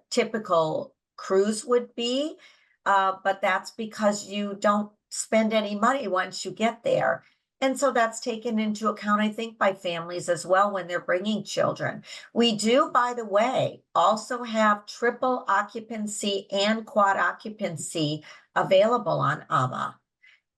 typical cruise would be. But that's because you don't spend any money once you get there. And so that's taken into account, I think, by families as well when they're bringing children. We do, by the way, also have triple occupancy and quad occupancy available on AMA.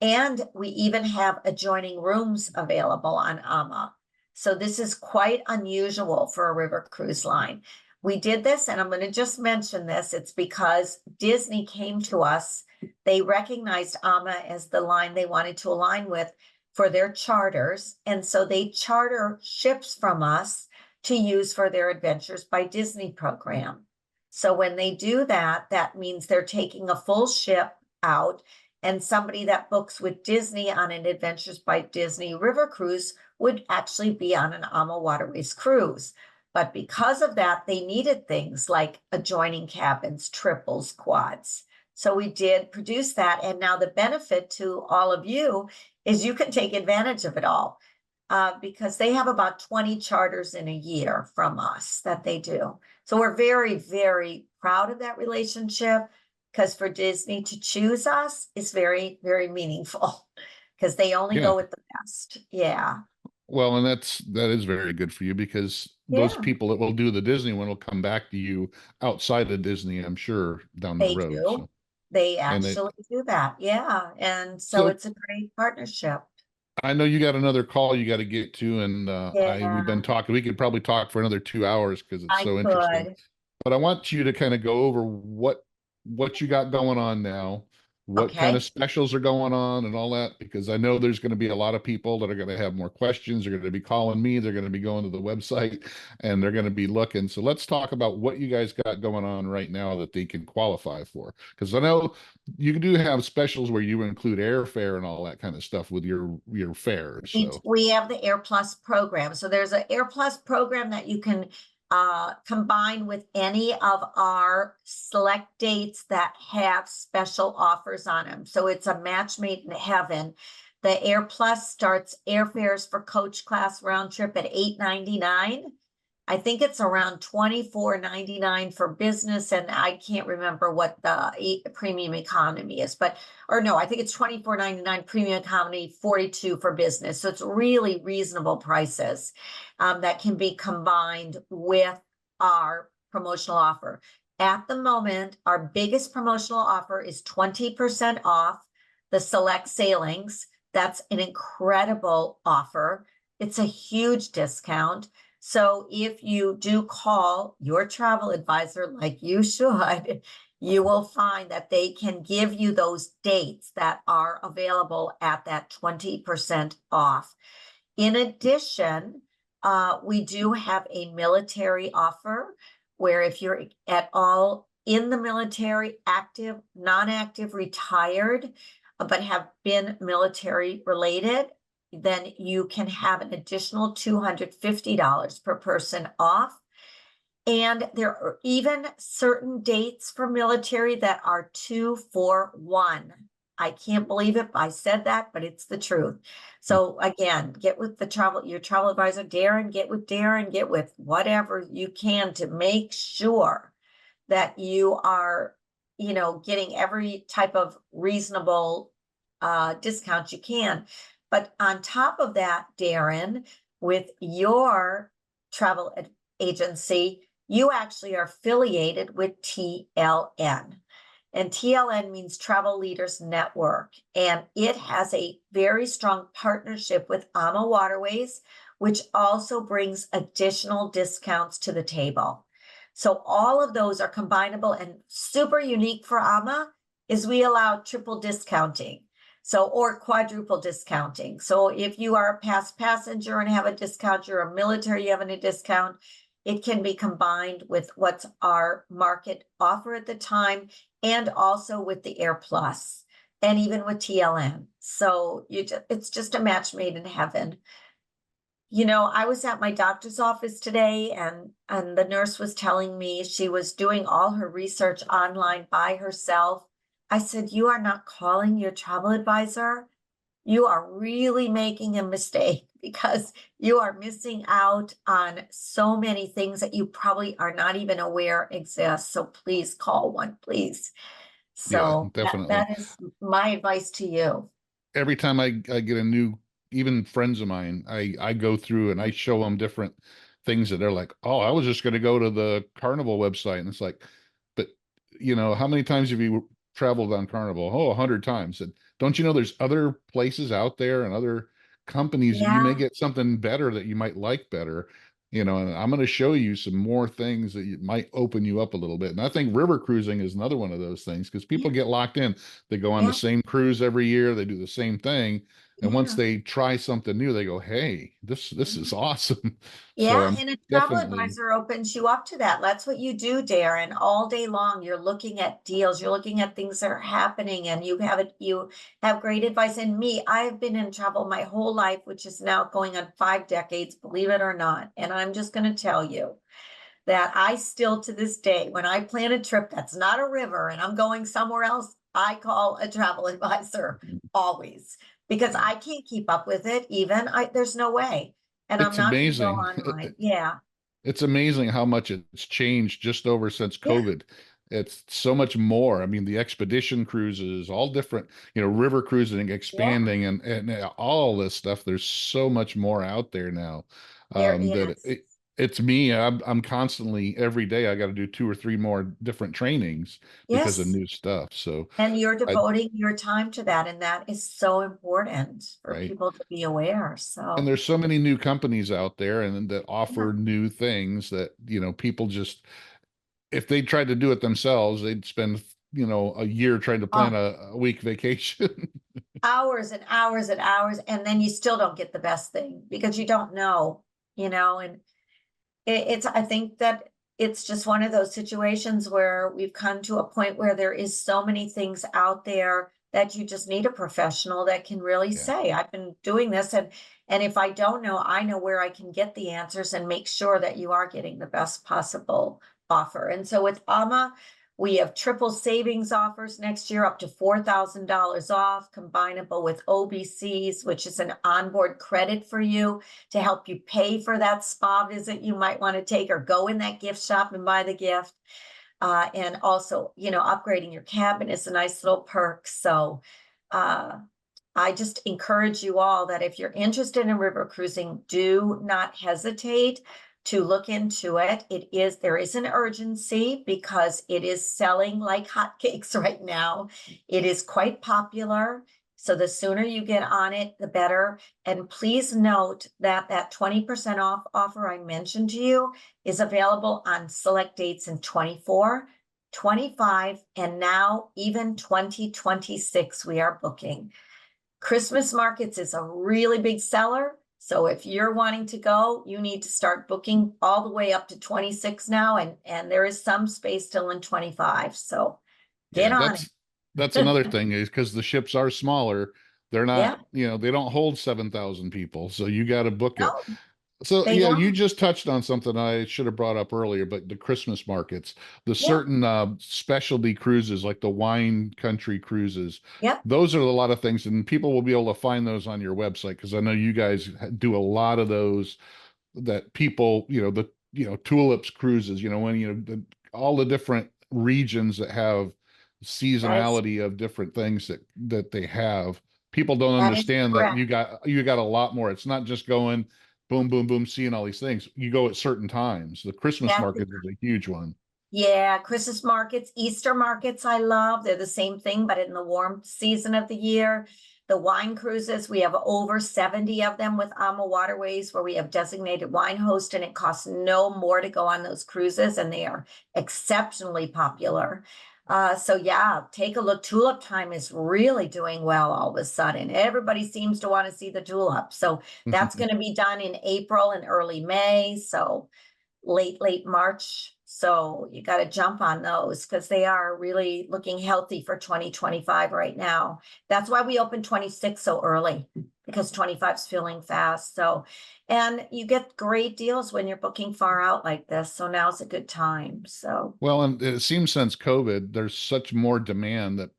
And we even have adjoining rooms available on AMA. So this is quite unusual for a river cruise line. We did this, and I'm going to just mention this. It's because Disney came to us. They recognized AMA as the line they wanted to align with for their charters. And so they charter ships from us to use for their Adventures by Disney program. So when they do that, that means they're taking a full ship out, and somebody that books with Disney on an Adventures by Disney river cruise would actually be on an AmaWaterways cruise. But because of that, they needed things like adjoining cabins, triples, quads. So we did produce that. And now the benefit to all of you is you can take advantage of it all, because they have about 20 charters in a year from us that they do. So we're very, very proud of that relationship, because for Disney to choose us is very, very meaningful because they only Yeah. go with the best. Yeah. Well, and that is very good for you, because those Yeah, people that will do the Disney one will come back to you outside of Disney, I'm sure, down the they road. do. So, They and it, actually do that. Yeah. And so so it's a great partnership. I know you got another call you got to get to, and we've been Yeah, talking. We could probably talk for another 2 hours because it's I so interesting. could. But I want you to kind of go over what you got going on now, what kind of Okay. specials are going on, and all that, because I know there's going to be a lot of people that are going to have more questions. They're going to be calling me. They're going to be going to the website, and they're going to be looking. So let's talk about what you guys got going on right now that they can qualify for, because I know you do have specials where you include airfare and all that kind of stuff with your fares. So We have the Air Plus program. So there's an Air Plus program that you can combine with any of our select dates that have special offers on them. So it's a match made in heaven. The Air Plus starts airfares for coach class round trip at $8.99. I think it's around $24.99 for business, and I can't remember what the premium economy is, or no, I think it's $24.99 premium economy, $42 for business. So it's really reasonable prices, that can be combined with our promotional offer. At the moment, our biggest promotional offer is 20% off the select sailings. That's an incredible offer. It's a huge discount. So if you do call your travel advisor, like you should, you will find that they can give you those dates that are available at that 20% off. In addition, we do have a military offer where if you're at all in the military, active, non-active, retired, but have been military related, then you can have an additional $250 per person off. And there are even certain dates for military that are 2 for 1. I can't believe it. I said that, but it's the truth. So again, get with your travel advisor, Darren, get with whatever you can to make sure that you are, getting every type of reasonable discount you can. But on top of that, Darren, with your travel agency, you actually are affiliated with TLN. And TLN means Travel Leaders Network. And it has a very strong partnership with AmaWaterways, which also brings additional discounts to the table. So all of those are combinable, and super unique for Ama is we allow triple discounting. So, or quadruple discounting. So if you are a past passenger and have a discount, you're a military, you have a discount, it can be combined with what's our market offer at the time, and also with the Air Plus, and even with TLN. So it's just a match made in heaven. You know, I was at my doctor's office today, and the nurse was telling me she was doing all her research online by herself. I said, "You are not calling your travel advisor. You are really making a mistake because you are missing out on so many things that you probably are not even aware exist. So please call one, please." Yeah, So definitely. that is my advice to you. Every time I get a new, even friends of mine, I go through and I show them different things that they're like, oh, I was just going to go to the Carnival website. And it's like, but how many times have you traveled on Carnival? Oh, 100 times. And don't you know there's other places out there and other companies that you may Yeah, get something better that you might like better, and I'm going to show you some more things that might open you up a little bit. And I think river cruising is another one of those things because yeah, people get locked in. They go on the yeah, same cruise every year. They do the same thing. And once yeah. they try something new, they go, "Hey, this is awesome." So Yeah, I'm and a travel definitely advisor opens you up to that. That's what you do, Darren. All day long, you're looking at deals, you're looking at things that are happening, and you have great advice. And me, I've been in travel my whole life, which is now going on 5 decades, believe it or not. And I'm just going to tell you that I still, to this day, when I plan a trip that's not a river and I'm going somewhere else, I call a travel advisor always, because yeah. I can't keep up with it. Even there's no way. And I'm It's not going to go amazing. online. Yeah. It's amazing how much it's changed just over since Yeah. COVID. It's so much more. I mean, the expedition cruises, all different, river cruising Yeah. expanding and all this stuff. There's so much more out there now. There That is. it's me. I'm constantly every day I got to do two or three more different trainings because of Yes. new stuff. So And you're I devoting your time to that. And that is so important for right. people to be aware. And So, there's so many new companies out there and that yeah. offer new things that, people just if they tried to do it themselves, they'd spend, a year trying to plan Oh, a week vacation. hours and hours and hours. And then you still don't get the best thing because you don't know, and I think that it's just one of those situations where we've come to a point where there is so many things out there that you just need a professional that can really Yeah. say, I've been doing this, and if I don't know, I know where I can get the answers and make sure that you are getting the best possible offer. And so with AMA, we have triple savings offers next year, up to $4,000 off, combinable with OBCs, which is an onboard credit for you to help you pay for that spa visit you might want to take, or go in that gift shop and buy the gift. And also, upgrading your cabin is a nice little perk. So uh, I just encourage you all that if you're interested in river cruising, do not hesitate to look into it. There is an urgency because it is selling like hotcakes right now. It is quite popular. So the sooner you get on it, the better. And please note that that 20% off offer I mentioned to you is available on select dates in 24, 25, and now even 2026 we are booking. Christmas markets is a really big seller. So if you're wanting to go, you need to start booking all the way up to 26 now. And there is some space still in 25. So get Yeah, on that's it. another thing is because the ships are smaller, they're Yeah. not, they don't hold 7,000 people. So you got to book it. No, So they yeah, you don't. just touched on something I should have brought up earlier, but the Christmas markets, the Yeah. certain specialty cruises like the wine country cruises, Yep. those are a lot of things, and people will be able to find those on your website because I know you guys do a lot of those that people, the tulips cruises, when all the different regions that have That is, seasonality of different things that they have. People don't that is understand that correct. you got a lot more. It's not just going boom, boom, boom, seeing all these things. You go at certain times. The Christmas That's market is a huge one. Yeah, Christmas markets, Easter markets, I love. They're the same thing, but in the warm season of the year. The wine cruises, we have over 70 of them with AmaWaterways, where we have designated wine host, and it costs no more to go on those cruises, and they are exceptionally popular. So yeah, take a look. Tulip time is really doing well all of a sudden. Everybody seems to want to see the tulip. So that's going to be done in April and early May. So late March. So you got to jump on those because they are really looking healthy for 2025 right now. That's why we opened 26 so early, because 25 is filling fast. So, and you get great deals when you're booking far out like this. So now's a good time. So, Well, and it seems since COVID, there's such more demand that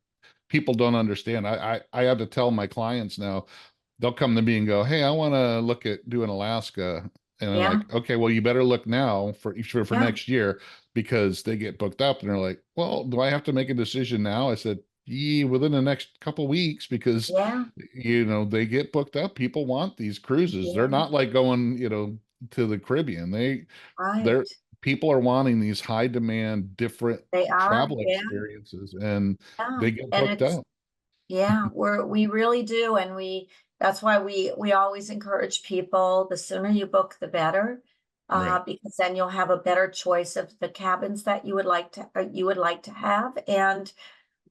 people don't understand. I have to tell my clients now, they'll come to me and go, "Hey, I want to look at doing Alaska." And I'm yeah, like, "Okay, well, you better look now for yeah, next year," because they get booked up and they're like, "Well, do I have to make a decision now?" I said, "Yeah, within the next couple weeks, because yeah, they get booked up. People want these cruises. They're yeah, not like going, to the Caribbean. They're right. people are wanting these high demand, different They are, travel yeah, experiences, and yeah. they get And booked it's, up. Yeah, we really do, and that's why we always encourage people, the sooner you book, the better. Right. Because then you'll have a better choice of the cabins that you would like to have, and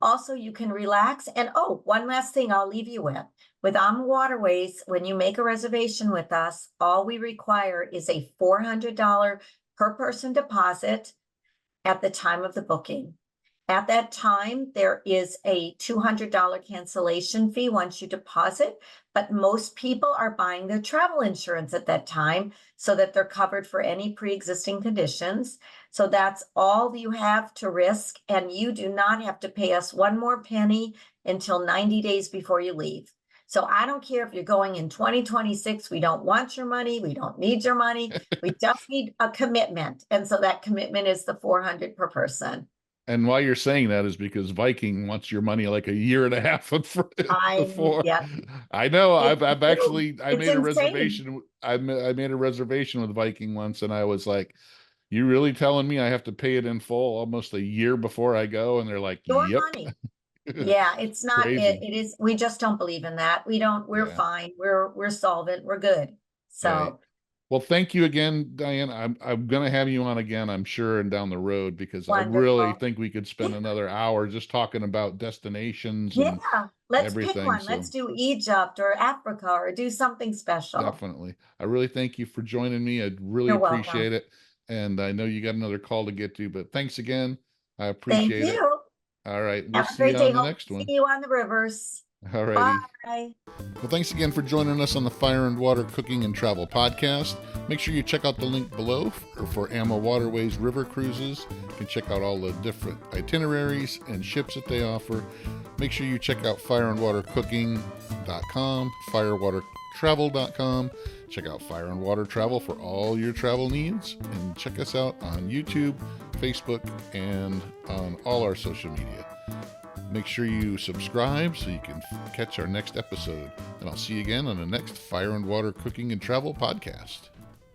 also you can relax. And oh, one last thing I'll leave you with. With AmaWaterways, when you make a reservation with us, all we require is a $400 per person deposit at the time of the booking. At that time, there is a $200 cancellation fee once you deposit, but most people are buying their travel insurance at that time so that they're covered for any pre-existing conditions. So that's all you have to risk, and you do not have to pay us one more penny until 90 days before you leave. So I don't care if you're going in 2026, we don't want your money, we don't need your money, we just need a commitment. And so that commitment is the 400 per person. And why you're saying that is because Viking wants your money like a year and a half before. Yeah, I know. it's I've true. actually I It's made a insane. reservation. I made a reservation with Viking once, and I was like, "You really telling me I have to pay it in full almost a year before I go?" And they're like, Your "Yep." money. Yeah, it's not Crazy. it is we just don't believe in that. We're Yeah. fine. We're solvent. We're good. Right. So Well, thank you again, Diane. I'm gonna have you on again, I'm sure, and down the road, because I really wonderful. think we could spend another hour just talking about destinations and Yeah, let's pick everything. one. So Let's do Egypt or Africa or do something special. definitely, I really thank you for joining me. I really You're welcome. appreciate it. And I know you got another call to get to, but thanks again. I Thank appreciate it. you. All right. We'll Have a see you great day. on the Hope to next see one. you on the rivers. All righty. Bye. Well, thanks again for joining us on the Fire and Water Cooking and Travel Podcast. Make sure you check out the link below for AmaWaterways River Cruises. You can check out all the different itineraries and ships that they offer. Make sure you check out fireandwatercooking.com, firewatertravel.com. Check out Fire and Water Travel for all your travel needs. And check us out on YouTube, Facebook, and on all our social media. Make sure you subscribe so you can catch our next episode. And I'll see you again on the next Fire and Water Cooking and Travel Podcast.